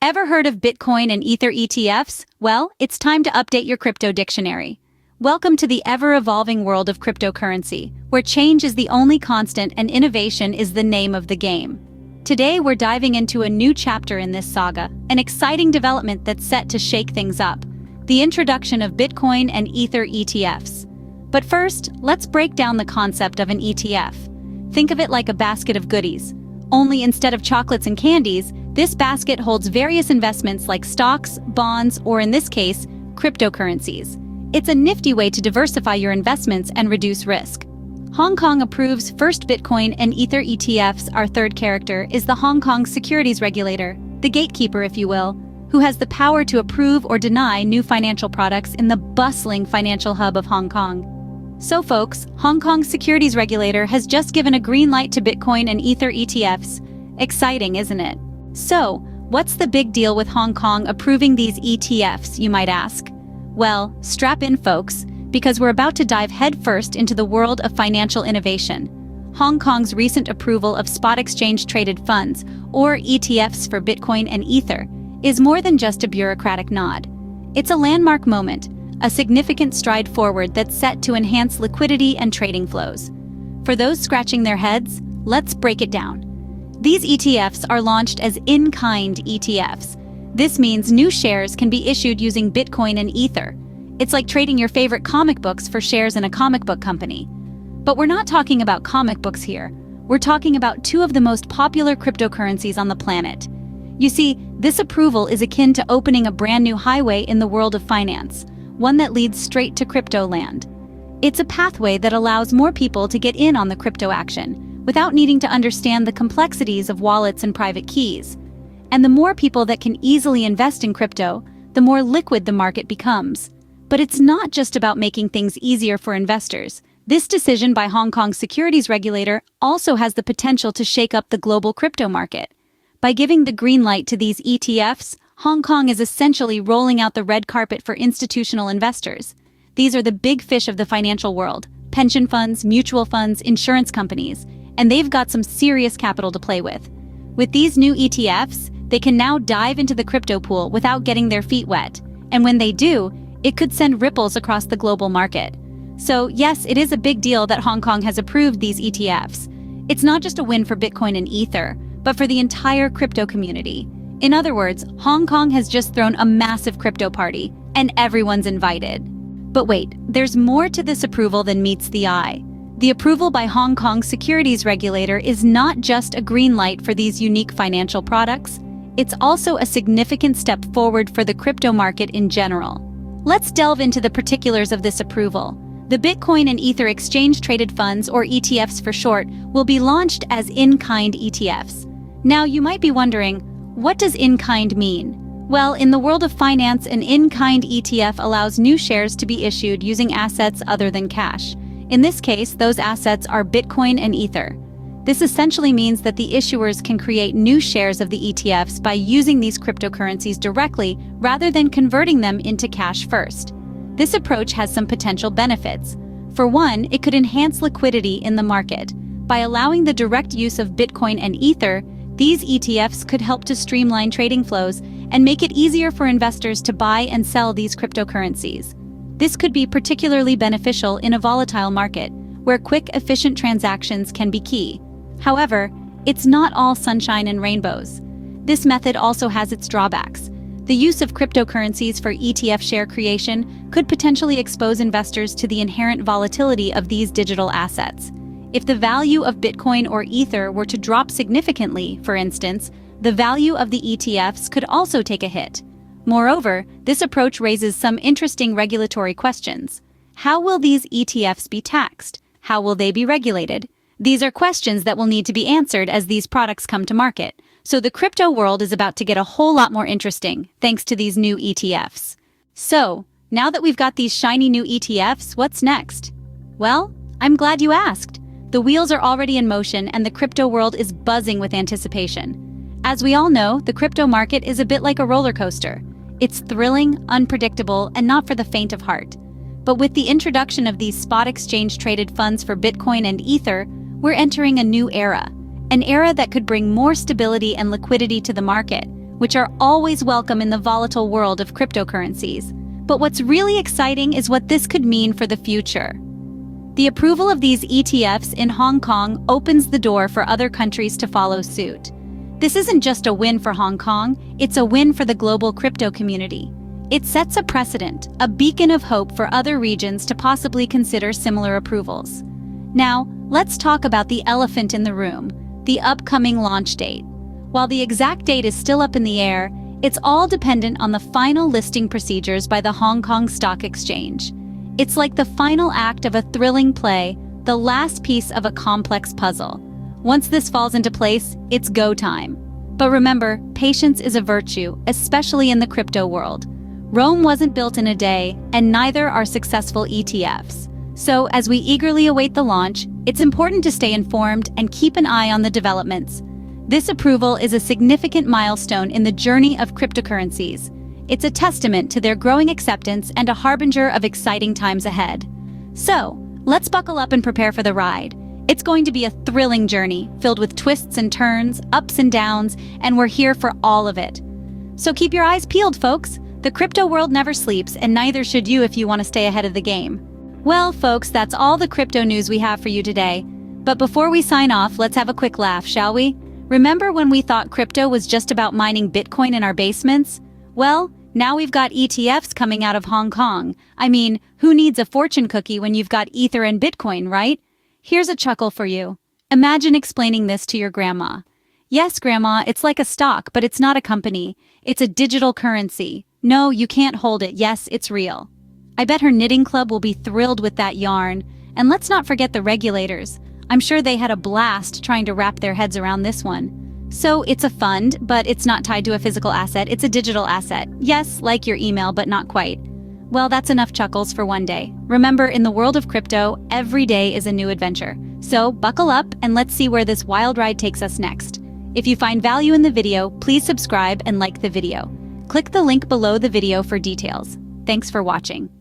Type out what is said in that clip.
Ever heard of Bitcoin and Ether ETFs? Well, it's time to update your crypto dictionary. Welcome to the ever-evolving world of cryptocurrency, where change is the only constant and innovation is the name of the game. Today, we're diving into a new chapter in this saga, an exciting development that's set to shake things up: the introduction of Bitcoin and Ether ETFs. But first, let's break down the concept of an ETF. Think of it like a basket of goodies. Only instead of chocolates and candies, this basket holds various investments like stocks, bonds, or in this case, cryptocurrencies. It's a nifty way to diversify your investments and reduce risk. Hong Kong approves first Bitcoin and Ether ETFs. Our third character is the Hong Kong securities regulator, the gatekeeper if you will, who has the power to approve or deny new financial products in the bustling financial hub of Hong Kong. So folks, Hong Kong's securities regulator has just given a green light to Bitcoin and Ether ETFs. Exciting, isn't it? So, what's the big deal with Hong Kong approving these ETFs, you might ask? Well, strap in folks, because we're about to dive headfirst into the world of financial innovation. Hong Kong's recent approval of spot exchange-traded funds, or ETFs for Bitcoin and Ether, is more than just a bureaucratic nod. It's a landmark moment, a significant stride forward that's set to enhance liquidity and trading flows. For those scratching their heads, let's break it down. These ETFs are launched as in-kind ETFs. This means new shares can be issued using Bitcoin and Ether. It's like trading your favorite comic books for shares in a comic book company. But we're not talking about comic books here. We're talking about two of the most popular cryptocurrencies on the planet. You see, this approval is akin to opening a brand new highway in the world of finance, one that leads straight to crypto land. It's a pathway that allows more people to get in on the crypto action, without needing to understand the complexities of wallets and private keys. And the more people that can easily invest in crypto, the more liquid the market becomes. But it's not just about making things easier for investors. This decision by Hong Kong's securities regulator also has the potential to shake up the global crypto market. By giving the green light to these ETFs, Hong Kong is essentially rolling out the red carpet for institutional investors. These are the big fish of the financial world: pension funds, mutual funds, insurance companies, and they've got some serious capital to play with. With these new ETFs, they can now dive into the crypto pool without getting their feet wet. And when they do, it could send ripples across the global market. So yes, it is a big deal that Hong Kong has approved these ETFs. It's not just a win for Bitcoin and Ether, but for the entire crypto community. In other words, Hong Kong has just thrown a massive crypto party, and everyone's invited. But wait, there's more to this approval than meets the eye. The approval by Hong Kong's securities regulator is not just a green light for these unique financial products, it's also a significant step forward for the crypto market in general. Let's delve into the particulars of this approval. The Bitcoin and Ether exchange-traded funds, or ETFs for short, will be launched as in-kind ETFs. Now, you might be wondering, what does in-kind mean? Well, in the world of finance, an in-kind ETF allows new shares to be issued using assets other than cash. In this case, those assets are Bitcoin and Ether. This essentially means that the issuers can create new shares of the ETFs by using these cryptocurrencies directly rather than converting them into cash first. This approach has some potential benefits. For one, it could enhance liquidity in the market. By allowing the direct use of Bitcoin and Ether, these ETFs could help to streamline trading flows and make it easier for investors to buy and sell these cryptocurrencies. This could be particularly beneficial in a volatile market, where quick, efficient transactions can be key. However, it's not all sunshine and rainbows. This method also has its drawbacks. The use of cryptocurrencies for ETF share creation could potentially expose investors to the inherent volatility of these digital assets. If the value of Bitcoin or Ether were to drop significantly, for instance, the value of the ETFs could also take a hit. Moreover, this approach raises some interesting regulatory questions. How will these ETFs be taxed? How will they be regulated? These are questions that will need to be answered as these products come to market. So the crypto world is about to get a whole lot more interesting thanks to these new ETFs. So, now that we've got these shiny new ETFs, what's next? Well, I'm glad you asked. The wheels are already in motion and the crypto world is buzzing with anticipation. As we all know, the crypto market is a bit like a roller coaster. It's thrilling, unpredictable, and not for the faint of heart. But with the introduction of these spot exchange-traded funds for Bitcoin and Ether, we're entering a new era. An era that could bring more stability and liquidity to the market, which are always welcome in the volatile world of cryptocurrencies. But what's really exciting is what this could mean for the future. The approval of these ETFs in Hong Kong opens the door for other countries to follow suit. This isn't just a win for Hong Kong, it's a win for the global crypto community. It sets a precedent, a beacon of hope for other regions to possibly consider similar approvals. Now, let's talk about the elephant in the room, the upcoming launch date. While the exact date is still up in the air, it's all dependent on the final listing procedures by the Hong Kong Stock Exchange. It's like the final act of a thrilling play, the last piece of a complex puzzle. Once this falls into place, it's go time. But remember, patience is a virtue, especially in the crypto world. Rome wasn't built in a day, and neither are successful ETFs. So, as we eagerly await the launch, it's important to stay informed and keep an eye on the developments. This approval is a significant milestone in the journey of cryptocurrencies. It's a testament to their growing acceptance and a harbinger of exciting times ahead. So, let's buckle up and prepare for the ride. It's going to be a thrilling journey, filled with twists and turns, ups and downs, and we're here for all of it. So keep your eyes peeled, folks. The crypto world never sleeps, and neither should you if you want to stay ahead of the game. Well, folks, that's all the crypto news we have for you today. But before we sign off, let's have a quick laugh, shall we? Remember when we thought crypto was just about mining Bitcoin in our basements? Well, now we've got ETFs coming out of Hong Kong. I mean, who needs a fortune cookie when you've got Ether and Bitcoin, right? Here's a chuckle for you. Imagine explaining this to your grandma. Yes, Grandma, it's like a stock, but it's not a company. It's a digital currency. No, you can't hold it. Yes, it's real. I bet her knitting club will be thrilled with that yarn. And let's not forget the regulators. I'm sure they had a blast trying to wrap their heads around this one. So it's a fund, but it's not tied to a physical asset. It's a digital asset. Yes, like your email, but not quite. Well, that's enough chuckles for one day. Remember, in the world of crypto, every day is a new adventure. So buckle up and let's see where this wild ride takes us next. If you find value in the video, please subscribe and like the video. Click the link below the video for details. Thanks for watching.